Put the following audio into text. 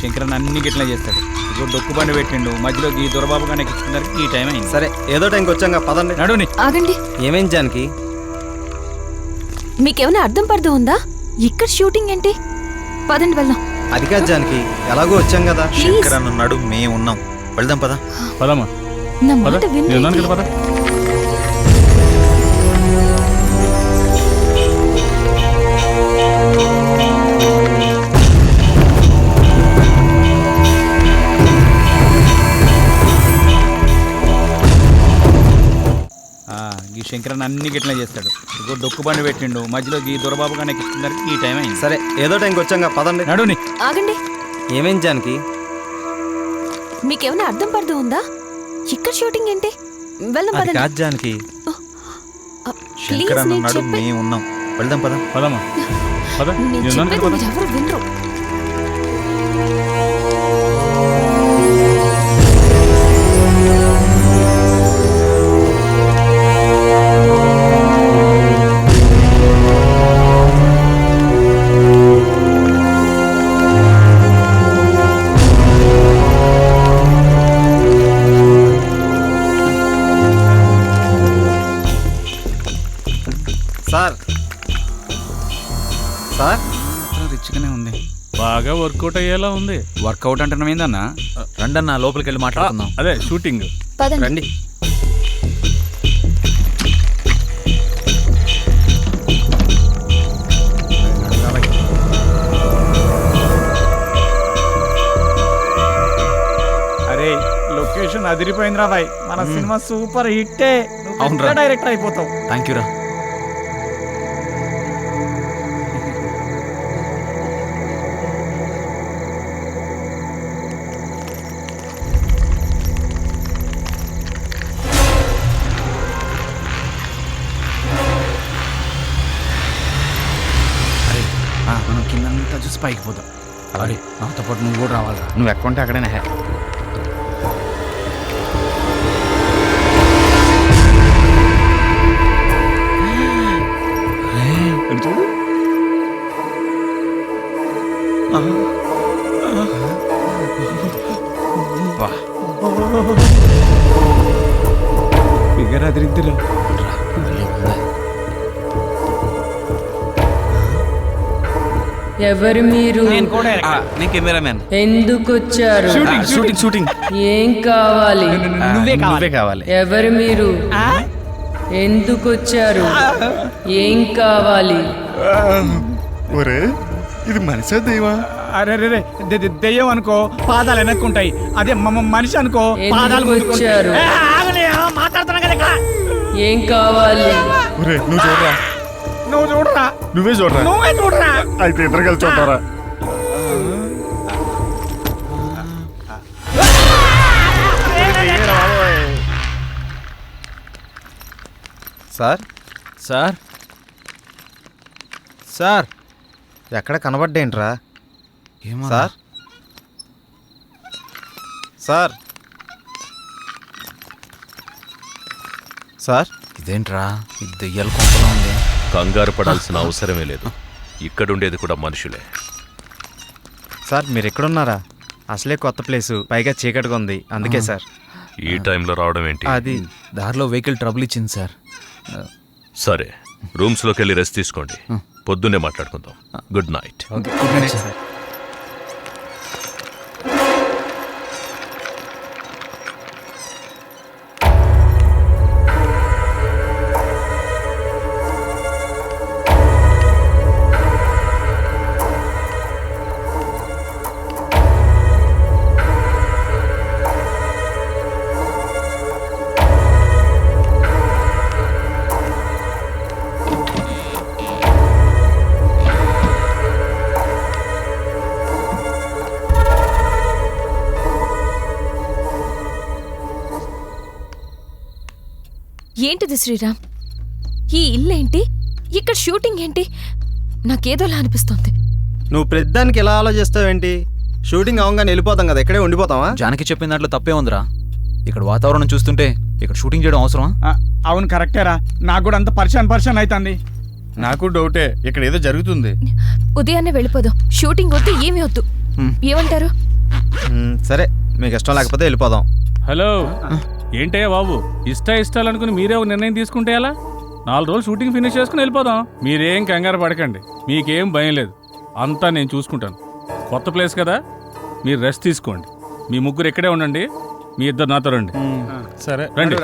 శంకరన్ అన్ని గిట్లా చేస్తాడు. ఇప్పుడు డొక్కు బండి పెట్టిండు, మధ్యలో ఈ దొరబాబు కానీ ఎక్కించుకున్నారు. ఈ టైం అయింది. సరే ఏదో టైంకి వచ్చాక పదండి. నడుని. ఆగండి. ఏమైంది జానకి? మీకేమైనా అర్థం పర్థం ఉందా? ఇక్కడ షూటింగ్ ఏంటి? పదండి వెళ్దాం. అది కాదు జానకి, ఎలాగో వచ్చాం కదా. శంకరన్ ఉన్నాడు, మేము ఉన్నాం, వెళ్దాం పదా. పదమ్మా. నా మాట వినండి. ఈ శంకరన్ అన్ని గిట్లా చేస్తాడు. ఇప్పుడు డొక్కు బండి పెట్టిండు, మధ్యలో ఈ దొరబాబు కానీ ఎక్కించుకున్నారు. ఈ టైం అయింది. సరే ఏదో టైంకి వచ్చాక పదండి. నడుని. ఆగండి. ఏమైంది జానకి? మీకేమైనా అర్థం పర్థం ఉందా? ఇక్కడ షూటింగ్ ఏంటి? వెళ్దాం అది పదండి. కాదు జానకి. ప్లీజ్ శంకరన్ నేను ఉన్నాడు, చెప్పే- మేము ఉన్నాం, వెళ్దాం పదా. పదమ్మా. నేను చెప్పేది మీరు ఎవరు వినరు. సార్ సార్ రిచ్గానే ఉంది. బాగా వర్కౌట్ అయ్యేలా ఉంది. వర్కౌట్ అంటున్నాం ఏందన్నా? రండన్నా లోపలికి వెళ్ళి మాట్లాడుకుందాం. అదే షూటింగ్. పదండి. రండి. అరే లొకేషన్ అదిరిపోయిందిరా బాయ్. మన సినిమా సూపర్ హిట్టే. అవునురా. డైరెక్టర్ అయిపోతావు. థ్యాంక్ యూ రా. మనం కిందంతా చూసి పైకి పోతాం. అరే నాతో పాటు నువ్వు కూడా రావాలిరా. నువ్వు ఎక్కంటే అక్కడేనా. ఫిగర్ అదిరిద్దిరా. ఎవరు మీరు? నేను కెమెరామ్యాన్. ఎందుకొచ్చారు? షూటింగ్. ఏం కావాలి? నువ్వే కావాలి. ఎవరు మీరు? ఎందుకొచ్చారు? ఏం కావాలి? ఒరే ఇది మనిషా దైవా? అరే రే దెయ్యం అనుకో పాదాలు వెనక్కుంటాయి. అదే మనిషి అనుకో పాదాలు ఎందుకొచ్చారు? మాట్లాడుతున్నా కదా ఇక్కడ. ఏం కావాలి? ఒరే నువ్వు చూడరా. నువ్వు చూడరా. నువ్వే చూడరా. నువ్వే చూడరా. అయితే ఇద్దరు కలిసి చూడరా. సార్ సార్ సార్ ఎక్కడ కనబడ్డేంట్రా? ఏమో సార్ సార్ సార్ ఇదేంట్రా, ఇది దెయ్యాల కొంపలా ఉంది. కంగారు పడాల్సిన అవసరమే లేదు. ఇక్కడుండేది కూడా మనుషులే. సార్ మీరు ఎక్కడున్నారా? అసలే కొత్త ప్లేసు, పైగా చీకటిగా ఉంది, అందుకే సార్. ఈ టైంలో రావడం ఏంటి? అది దారిలో వెహికల్ ట్రబుల్ ఇచ్చింది సార్. సరే, రూమ్స్లోకి వెళ్ళి రెస్ట్ తీసుకోండి. పొద్దున్నే మాట్లాడుకుందాం. Good night. సార్ ఏంటిది శ్రీరామ్? ఈ ఇల్లేంటి? ఇక్కడ షూటింగ్ ఏంటి? నాకేదోలా అనిపిస్తోంది. నువ్వు ప్రతిదానికి ఎలా ఆలోచిస్తావేంటి? షూటింగ్ అవగానే వెళ్ళిపోతాం కదా, ఇక్కడే ఉండిపోతావా? జానకి చెప్పిన దాంట్లో తప్పే ఉందిరా. ఇక్కడ వాతావరణం చూస్తుంటే ఇక్కడ షూటింగ్ చేయడం అవసరమా? అవును కరెక్టేరా. నాకు కూడా అంత పరిశాన్ అవుతుంది. నాకు డౌటే, ఇక్కడ ఏదో జరుగుతుంది. ఉదయాన్నే వెళ్ళిపోదాం. షూటింగ్ వద్దు, ఏమీ వద్దు. ఏమంటారు? సరే మీకు ఇష్టం లేకపోతే వెళ్ళిపోదాం. హలో ఏంటయ్యా బాబు, ఇష్టాలు అనుకుని మీరే ఒక నిర్ణయం తీసుకుంటే ఎలా? 4 రోజులు షూటింగ్ ఫినిష్ చేసుకుని వెళ్ళిపోదాం. మీరేం కంగారు పడకండి, మీకేం భయం లేదు, అంతా నేను చూసుకుంటాను. కొత్త ప్లేస్ కదా, మీరు రెస్ట్ తీసుకోండి. మీ ముగ్గురు ఇక్కడే ఉండండి, మీ ఇద్దరు నాతో రండి. సరే రండి.